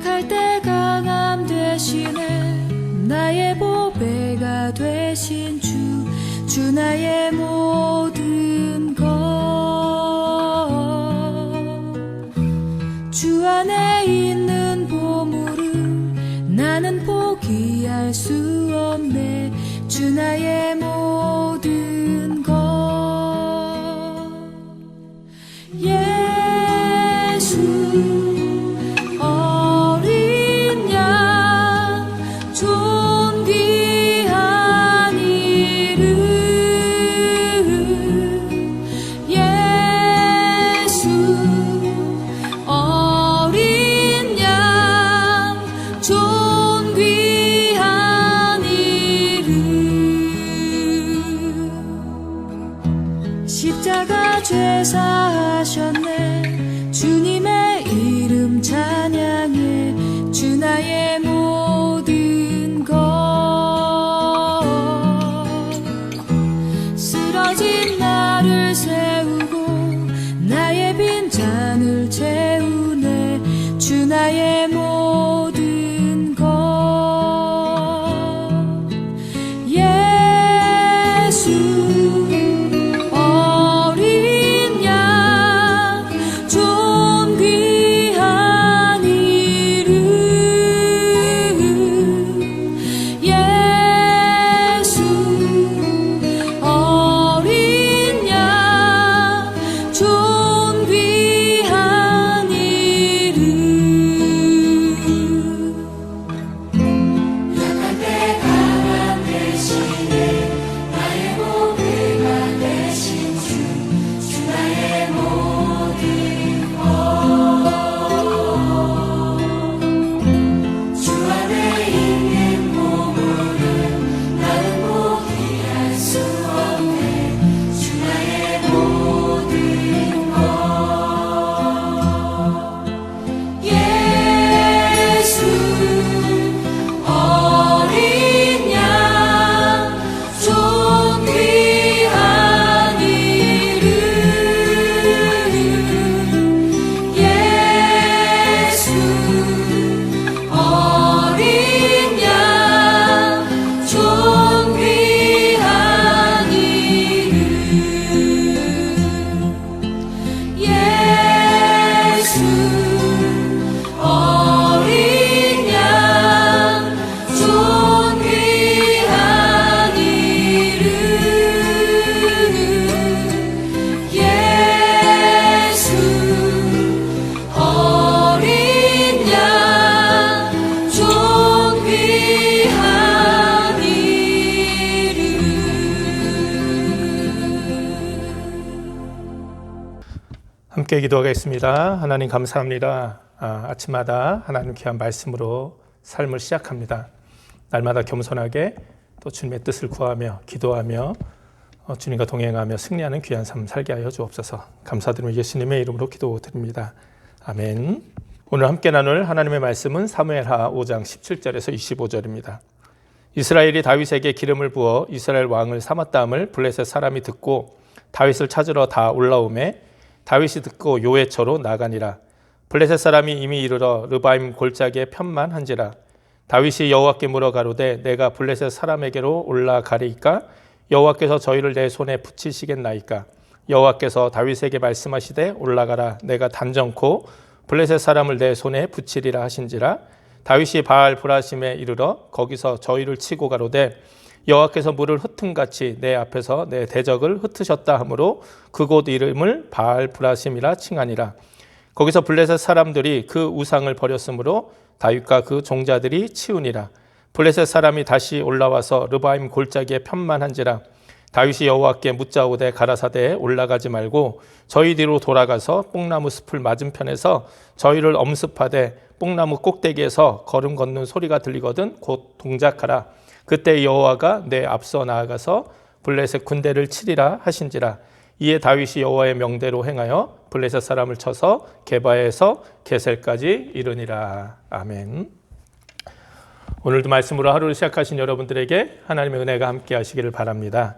약할 때 강함 되시네. 나의 보배가 되신 주 나의 모든 것. 주 안에 있는 보물을 나는 포기할 수 없네. 주 나의 모든 것. 예수 어린 양 존귀한 이름. 예수 어린 양 존귀한 이름. 십자가 죄 사하셨네. 주님의 이름 찬양해. 주 나의 모든 것. 쓰러진 나를 세우고 나의 빈잔을 채우네. 주 나의 모든 것. 예수 어린 양 존귀한 이름. 예수 어린 양 존귀한 이름. 약할 때 강함 되시네. 나의 보배가 되신 주 나의 모든 것. 주 안에 있는 보물은 나는 포기할 수 없네. 주 나의 모든 것. 예수 어린 양 존귀한 이름. 예수 어린 양 존귀한 이름. 예수 어린 양 존귀한 이름. 예수 어린 양 존귀한 이름. 함께 기도하겠습니다. 하나님 감사합니다. 아침마다 하나님 귀한 말씀으로 삶을 시작합니다. 날마다 겸손하게 또 주님의 뜻을 구하며 기도하며 주님과 동행하며 승리하는 귀한 삶 살게 하여 주옵소서. 감사드리며 예수님의 이름으로 기도드립니다. 아멘. 오늘 함께 나눌 하나님의 말씀은 사무엘하 5장 17절에서 25절입니다. 이스라엘이 다윗에게 기름을 부어 이스라엘 왕을 삼았다함을 블레셋 사람이 듣고 다윗을 찾으러 다 올라오매 다윗이 듣고 요회처로 나가니라. 블레셋 사람이 이미 이르러 르바임 골짜기에 편만한지라. 다윗이 여호와께 물어 가로되 내가 블레셋 사람에게로 올라가리이까? 여호와께서 저희를 내 손에 붙이시겠나이까? 여호와께서 다윗에게 말씀하시되 올라가라. 내가 단정코 블레셋 사람을 내 손에 붙이리라 하신지라. 다윗이 바알 브라심에 이르러 거기서 저희를 치고 가로되 여호와께서 물을 흩음같이 내 앞에서 내 대적을 흩으셨다 하므로 그곳 이름을 바알 브라심이라 칭하니라. 거기서 블레셋 사람들이 그 우상을 버렸으므로 다윗과 그 종자들이 치우니라. 블레셋 사람이 다시 올라와서 르바임 골짜기에 편만한지라. 다윗이 여호와께 묻자오되 가라사대에 올라가지 말고 저희 뒤로 돌아가서 뽕나무 숲을 맞은편에서 저희를 엄습하되 뽕나무 꼭대기에서 걸음 걷는 소리가 들리거든 곧 동작하라. 그때 여호와가 내 앞서 나아가서 블레셋 군대를 치리라 하신지라. 이에 다윗이 여호와의 명대로 행하여 블레셋 사람을 쳐서 게바에서 게셀까지 이르니라. 아멘. 오늘도 말씀으로 하루를 시작하신 여러분들에게 하나님의 은혜가 함께 하시기를 바랍니다.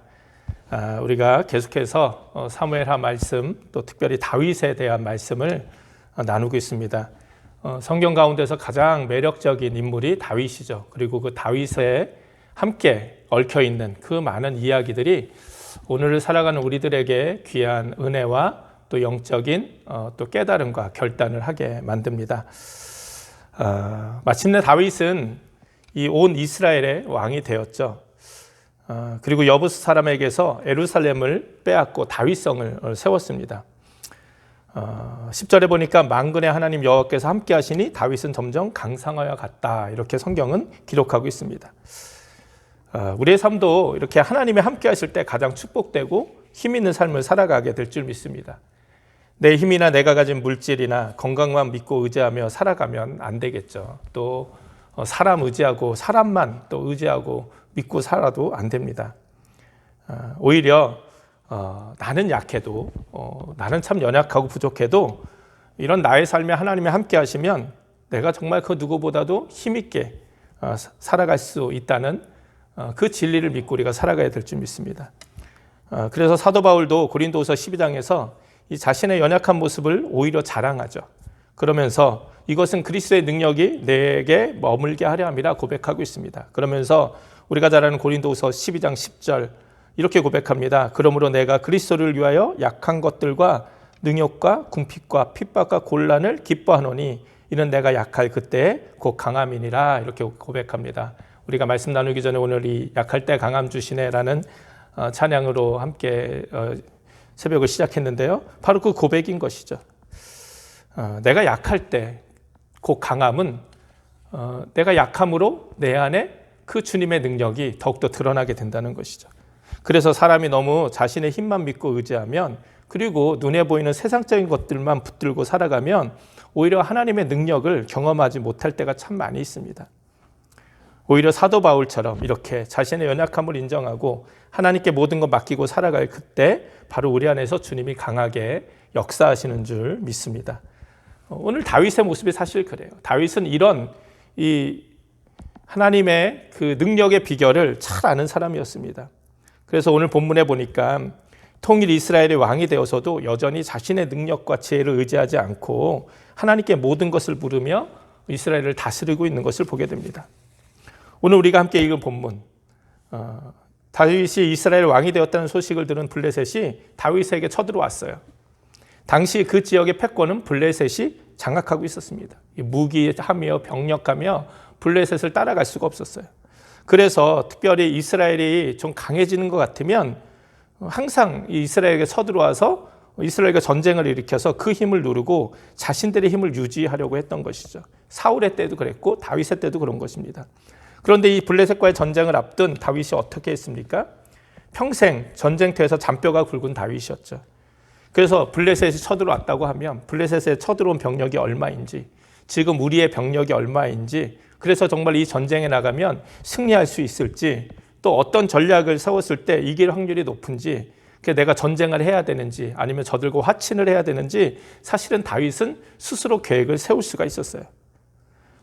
우리가 계속해서 사무엘하 말씀, 또 특별히 다윗에 대한 말씀을 나누고 있습니다. 성경 가운데서 가장 매력적인 인물이 다윗이죠. 그리고 그 다윗에 함께 얽혀 있는 그 많은 이야기들이 오늘을 살아가는 우리들에게 귀한 은혜와 또 영적인 또 깨달음과 결단을 하게 만듭니다. 마침내 다윗은 이 온 이스라엘의 왕이 되었죠. 그리고 여부스 사람에게서 예루살렘을 빼앗고 다윗성을 세웠습니다. 10절에 보니까 만군의 하나님 여호와께서 함께 하시니 다윗은 점점 강성하여 갔다, 이렇게 성경은 기록하고 있습니다. 우리의 삶도 이렇게 하나님이 함께 하실 때 가장 축복되고 힘 있는 삶을 살아가게 될 줄 믿습니다. 내 힘이나 내가 가진 물질이나 건강만 믿고 의지하며 살아가면 안 되겠죠. 또 사람 의지하고 사람만 또 의지하고 믿고 살아도 안 됩니다. 오히려 나는 약해도 나는 참 연약하고 부족해도 이런 나의 삶에 하나님이 함께 하시면 내가 정말 그 누구보다도 힘있게 살아갈 수 있다는 그 진리를 믿고 우리가 살아가야 될 줄 믿습니다. 그래서 사도 바울도 고린도후서 12장에서 이 자신의 연약한 모습을 오히려 자랑하죠. 그러면서 이것은 그리스도의 능력이 내게 머물게 하려 함이라 고백하고 있습니다. 그러면서 우리가 잘 아는 고린도후서 12장 10절 이렇게 고백합니다. 그러므로 내가 그리스도를 위하여 약한 것들과 능욕과 궁핍과 핍박과 곤란을 기뻐하노니 이는 내가 약할 그때에 곧 강함이니라, 이렇게 고백합니다. 우리가 말씀 나누기 전에 오늘 이 약할 때 강함 주시네라는 찬양으로 함께 새벽을 시작했는데요. 바로 그 고백인 것이죠. 내가 약할 때 곧 강함은 내가 약함으로 내 안에 그 주님의 능력이 더욱더 드러나게 된다는 것이죠. 그래서 사람이 너무 자신의 힘만 믿고 의지하면, 그리고 눈에 보이는 세상적인 것들만 붙들고 살아가면 오히려 하나님의 능력을 경험하지 못할 때가 참 많이 있습니다. 오히려 사도 바울처럼 이렇게 자신의 연약함을 인정하고 하나님께 모든 것 맡기고 살아갈 그때 바로 우리 안에서 주님이 강하게 역사하시는 줄 믿습니다. 오늘 다윗의 모습이 사실 그래요. 다윗은 이런 이 하나님의 그 능력의 비결을 잘 아는 사람이었습니다. 그래서 오늘 본문에 보니까 통일 이스라엘의 왕이 되어서도 여전히 자신의 능력과 지혜를 의지하지 않고 하나님께 모든 것을 물으며 이스라엘을 다스리고 있는 것을 보게 됩니다. 오늘 우리가 함께 읽은 본문, 다윗이 이스라엘 왕이 되었다는 소식을 들은 블레셋이 다윗에게 쳐들어왔어요. 당시 그 지역의 패권은 블레셋이 장악하고 있었습니다. 무기하며 병력하며 블레셋을 따라갈 수가 없었어요. 그래서 특별히 이스라엘이 좀 강해지는 것 같으면 항상 이스라엘에게 쳐들어와서 이스라엘과 전쟁을 일으켜서 그 힘을 누르고 자신들의 힘을 유지하려고 했던 것이죠. 사울의 때도 그랬고 다윗의 때도 그런 것입니다. 그런데 이 블레셋과의 전쟁을 앞둔 다윗이 어떻게 했습니까? 평생 전쟁터에서 잔뼈가 굵은 다윗이었죠. 그래서 블레셋이 쳐들어왔다고 하면 블레셋에 쳐들어온 병력이 얼마인지, 지금 우리의 병력이 얼마인지, 그래서 정말 이 전쟁에 나가면 승리할 수 있을지, 또 어떤 전략을 세웠을 때 이길 확률이 높은지, 내가 전쟁을 해야 되는지 아니면 저들과 화친을 해야 되는지 사실은 다윗은 스스로 계획을 세울 수가 있었어요.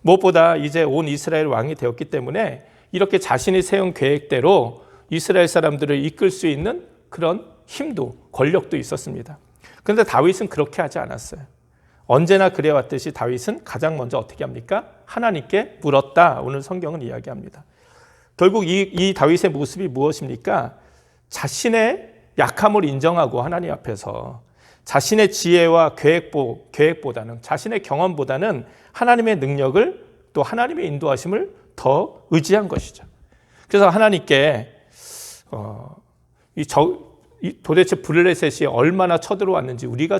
무엇보다 이제 온 이스라엘 왕이 되었기 때문에 이렇게 자신이 세운 계획대로 이스라엘 사람들을 이끌 수 있는 그런 힘도 권력도 있었습니다. 그런데 다윗은 그렇게 하지 않았어요. 언제나 그래왔듯이 다윗은 가장 먼저 어떻게 합니까? 하나님께 물었다. 오늘 성경은 이야기합니다. 결국 이 다윗의 모습이 무엇입니까? 자신의 약함을 인정하고 하나님 앞에서 자신의 지혜와 계획보다는, 자신의 경험보다는 하나님의 능력을, 또 하나님의 인도하심을 더 의지한 것이죠. 그래서 하나님께 도대체 블레셋이 얼마나 쳐들어왔는지, 우리가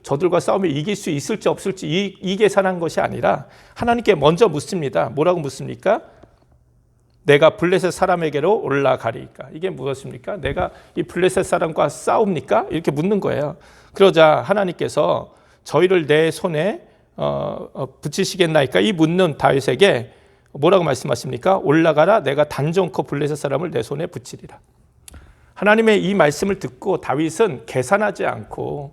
저들과 싸우면 이길 수 있을지 없을지 이 계산한 것이 아니라 하나님께 먼저 묻습니다. 뭐라고 묻습니까? 내가 블레셋 사람에게로 올라가리까? 이게 무엇입니까? 내가 이 블레셋 사람과 싸웁니까? 이렇게 묻는 거예요. 그러자 하나님께서 저희를 내 손에 붙이시겠나이까? 이 묻는 다윗에게 뭐라고 말씀하십니까? 올라가라, 내가 단정코 블레셋 사람을 내 손에 붙이리라. 하나님의 이 말씀을 듣고 다윗은 계산하지 않고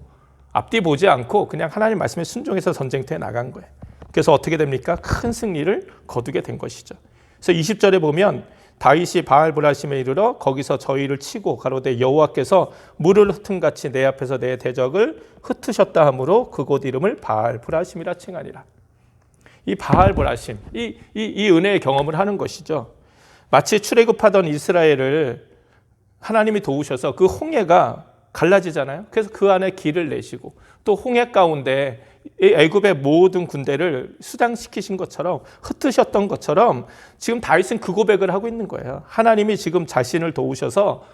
앞뒤 보지 않고 그냥 하나님 말씀에 순종해서 전쟁터에 나간 거예요. 그래서 어떻게 됩니까? 큰 승리를 거두게 된 것이죠. 그래서 20절에 보면 다윗이 바알브라심에 이르러 거기서 저희를 치고 가로되 여호와께서 물을 흩은 같이 내 앞에서 내 대적을 흩으셨다 하므로 그곳 이름을 바알브라심이라 칭하니라. 이 바알보라심, 이 은혜의 경험을 하는 것이죠. 마치 출애굽하던 이스라엘을 하나님이 도우셔서 그 홍해가 갈라지잖아요. 그래서 그 안에 길을 내시고 또 홍해 가운데 애굽의 모든 군대를 수장시키신 것처럼 흩으셨던 것처럼 지금 다윗은 그 고백을 하고 있는 거예요. 하나님이 지금 자신을 도우셔서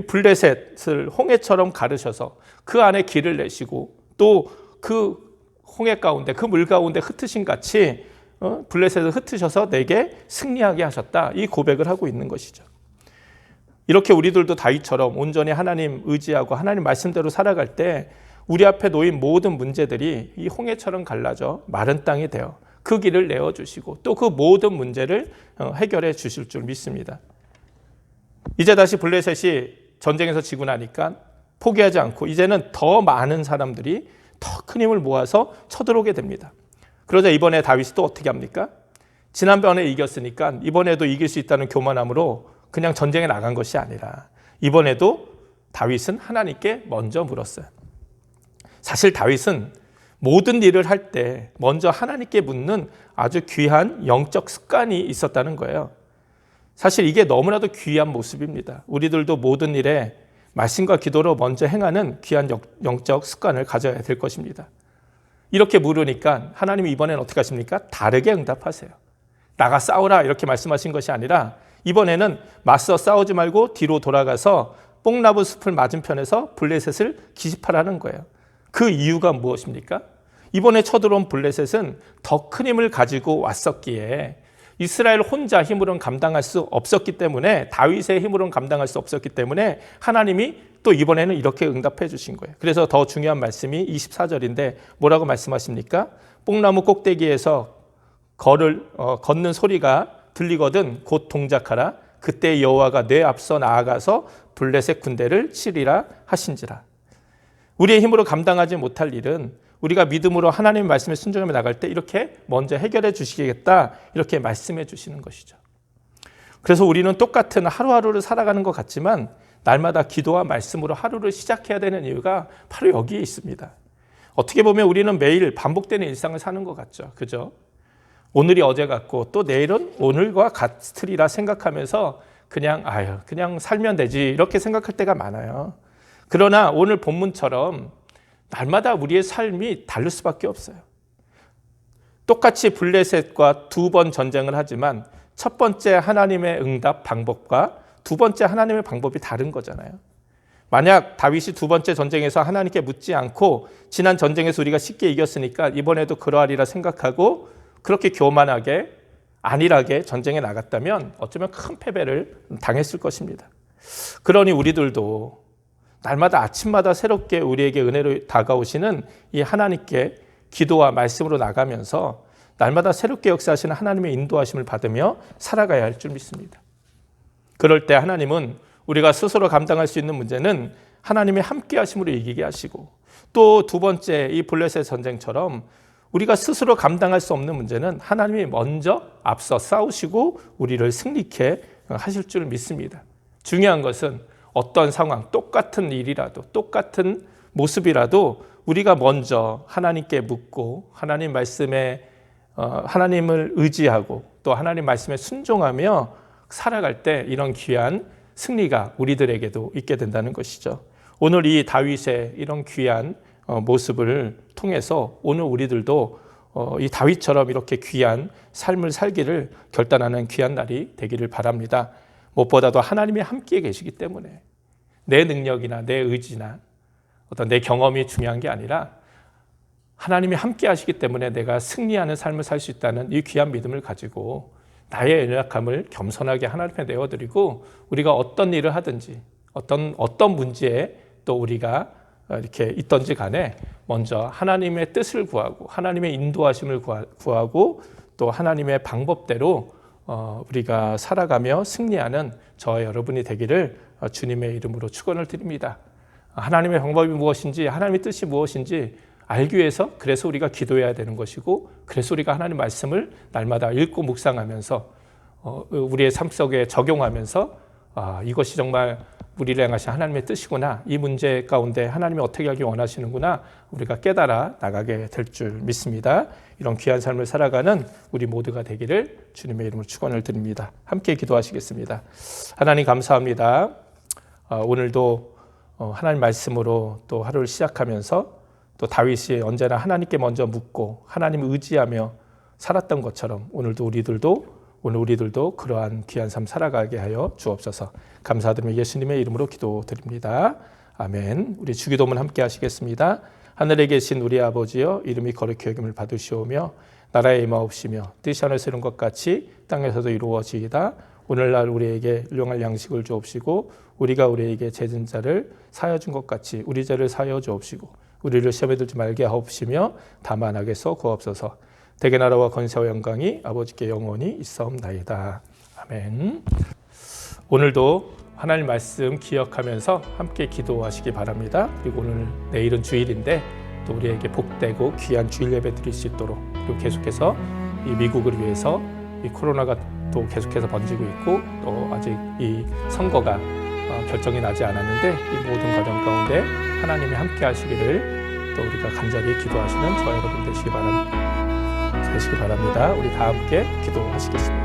블레셋을 홍해처럼 가르셔서 그 안에 길을 내시고 또 그 홍해 가운데 그 물 가운데 흩으신 같이 블레셋을 흩으셔서 내게 승리하게 하셨다. 이 고백을 하고 있는 것이죠. 이렇게 우리들도 다윗처럼 온전히 하나님 의지하고 하나님 말씀대로 살아갈 때 우리 앞에 놓인 모든 문제들이 이 홍해처럼 갈라져 마른 땅이 되어 그 길을 내어주시고 또 그 모든 문제를 해결해 주실 줄 믿습니다. 이제 다시 블레셋이 전쟁에서 지고 나니까 포기하지 않고 이제는 더 많은 사람들이 더 큰 힘을 모아서 쳐들어오게 됩니다. 그러자 이번에 다윗이 또 어떻게 합니까? 지난번에 이겼으니까 이번에도 이길 수 있다는 교만함으로 그냥 전쟁에 나간 것이 아니라 이번에도 다윗은 하나님께 먼저 물었어요. 사실 다윗은 모든 일을 할 때 먼저 하나님께 묻는 아주 귀한 영적 습관이 있었다는 거예요. 사실 이게 너무나도 귀한 모습입니다. 우리들도 모든 일에 말씀과 기도로 먼저 행하는 귀한 영적 습관을 가져야 될 것입니다. 이렇게 물으니까 하나님이 이번엔 어떻게 하십니까? 다르게 응답하세요. 나가 싸우라 이렇게 말씀하신 것이 아니라 이번에는 맞서 싸우지 말고 뒤로 돌아가서 뽕나무 숲을 맞은편에서 블레셋을 기습하라는 거예요. 그 이유가 무엇입니까? 이번에 쳐들어온 블레셋은 더 큰 힘을 가지고 왔었기에 이스라엘 혼자 힘으로는 감당할 수 없었기 때문에 다윗의 힘으로는 감당할 수 없었기 때문에 하나님이 또 이번에는 이렇게 응답해 주신 거예요. 그래서 더 중요한 말씀이 24절인데 뭐라고 말씀하십니까? 뽕나무 꼭대기에서 걷는 소리가 들리거든 곧 동작하라. 그때 여호와가 내 앞서 나아가서 블레셋 군대를 치리라 하신지라. 우리의 힘으로 감당하지 못할 일은 우리가 믿음으로 하나님의 말씀에 순종하며 나갈 때 이렇게 먼저 해결해 주시겠다 이렇게 말씀해 주시는 것이죠. 그래서 우리는 똑같은 하루하루를 살아가는 것 같지만 날마다 기도와 말씀으로 하루를 시작해야 되는 이유가 바로 여기에 있습니다. 어떻게 보면 우리는 매일 반복되는 일상을 사는 것 같죠. 그죠? 오늘이 어제 같고 또 내일은 오늘과 같으리라 생각하면서 그냥 살면 되지 이렇게 생각할 때가 많아요. 그러나 오늘 본문처럼 날마다 우리의 삶이 다를 수밖에 없어요. 똑같이 블레셋과 2번 전쟁을 하지만 첫 번째 하나님의 응답 방법과 두 번째 하나님의 방법이 다른 거잖아요. 만약 다윗이 두 번째 전쟁에서 하나님께 묻지 않고 지난 전쟁에서 우리가 쉽게 이겼으니까 이번에도 그러하리라 생각하고 그렇게 교만하게 안일하게 전쟁에 나갔다면 어쩌면 큰 패배를 당했을 것입니다. 그러니 우리들도 날마다 아침마다 새롭게 우리에게 은혜로 다가오시는 이 하나님께 기도와 말씀으로 나가면서 날마다 새롭게 역사하시는 하나님의 인도하심을 받으며 살아가야 할 줄 믿습니다. 그럴 때 하나님은 우리가 스스로 감당할 수 있는 문제는 하나님의 함께 하심으로 이기게 하시고 또 두 번째 이 블레셋 전쟁처럼 우리가 스스로 감당할 수 없는 문제는 하나님이 먼저 앞서 싸우시고 우리를 승리케 하실 줄 믿습니다. 중요한 것은 어떤 상황, 똑같은 일이라도 똑같은 모습이라도 우리가 먼저 하나님께 묻고 하나님 말씀에 하나님을 의지하고 또 하나님 말씀에 순종하며 살아갈 때 이런 귀한 승리가 우리들에게도 있게 된다는 것이죠. 오늘 이 다윗의 이런 귀한 모습을 통해서 오늘 우리들도 이 다윗처럼 이렇게 귀한 삶을 살기를 결단하는 귀한 날이 되기를 바랍니다. 무엇보다도 하나님이 함께 계시기 때문에 내 능력이나 내 의지나 어떤 내 경험이 중요한 게 아니라 하나님이 함께 하시기 때문에 내가 승리하는 삶을 살 수 있다는 이 귀한 믿음을 가지고 나의 연약함을 겸손하게 하나님 앞에 내어드리고 우리가 어떤 일을 하든지 어떤 문제에 또 우리가 이렇게 있던지 간에 먼저 하나님의 뜻을 구하고 하나님의 인도하심을 구하고 또 하나님의 방법대로 우리가 살아가며 승리하는 저와 여러분이 되기를 주님의 이름으로 축원을 드립니다. 하나님의 방법이 무엇인지 하나님의 뜻이 무엇인지 알기 위해서 그래서 우리가 기도해야 되는 것이고 그래서 우리가 하나님 말씀을 날마다 읽고 묵상하면서 우리의 삶 속에 적용하면서 이것이 정말 우리를 향하신 하나님의 뜻이구나. 이 문제 가운데 하나님이 어떻게 하기 원하시는구나. 우리가 깨달아 나가게 될 줄 믿습니다. 이런 귀한 삶을 살아가는 우리 모두가 되기를 주님의 이름으로 축원을 드립니다. 함께 기도하시겠습니다. 하나님 감사합니다. 오늘도 하나님 말씀으로 또 하루를 시작하면서 또 다윗이 언제나 하나님께 먼저 묻고 하나님을 의지하며 살았던 것처럼 오늘 우리들도 그러한 귀한 삶 살아가게 하여 주옵소서. 감사드리며 예수님의 이름으로 기도드립니다. 아멘. 우리 주기도문 함께 하시겠습니다. 하늘에 계신 우리 아버지여, 이름이 거룩히 여김을 받으시오며 나라에 임하옵시며 뜻이 하늘에서 이룬 것 같이 땅에서도 이루어지이다. 오늘날 우리에게 일용할 양식을 주옵시고 우리가 우리에게 죄진 자를 사하여 준 것 같이 우리 죄를 사하여 주옵시고 우리를 시험에 들지 말게 하옵시며 다만 악에서 구하옵소서. 대개 나라와 권세와 영광이 아버지께 영원히 있사옵나이다. 아멘. 오늘도 하나님 말씀 기억하면서 함께 기도하시기 바랍니다. 그리고 내일은 주일인데 또 우리에게 복되고 귀한 주일 예배 드릴 수 있도록, 그리고 계속해서 이 미국을 위해서 이 코로나가 또 계속해서 번지고 있고 또 아직 이 선거가 결정이 나지 않았는데 이 모든 과정 가운데 하나님이 함께 하시기를 또 우리가 간절히 기도하시는 저와 여러분 되시기 바랍니다. 우리 다 함께 기도하시겠습니다.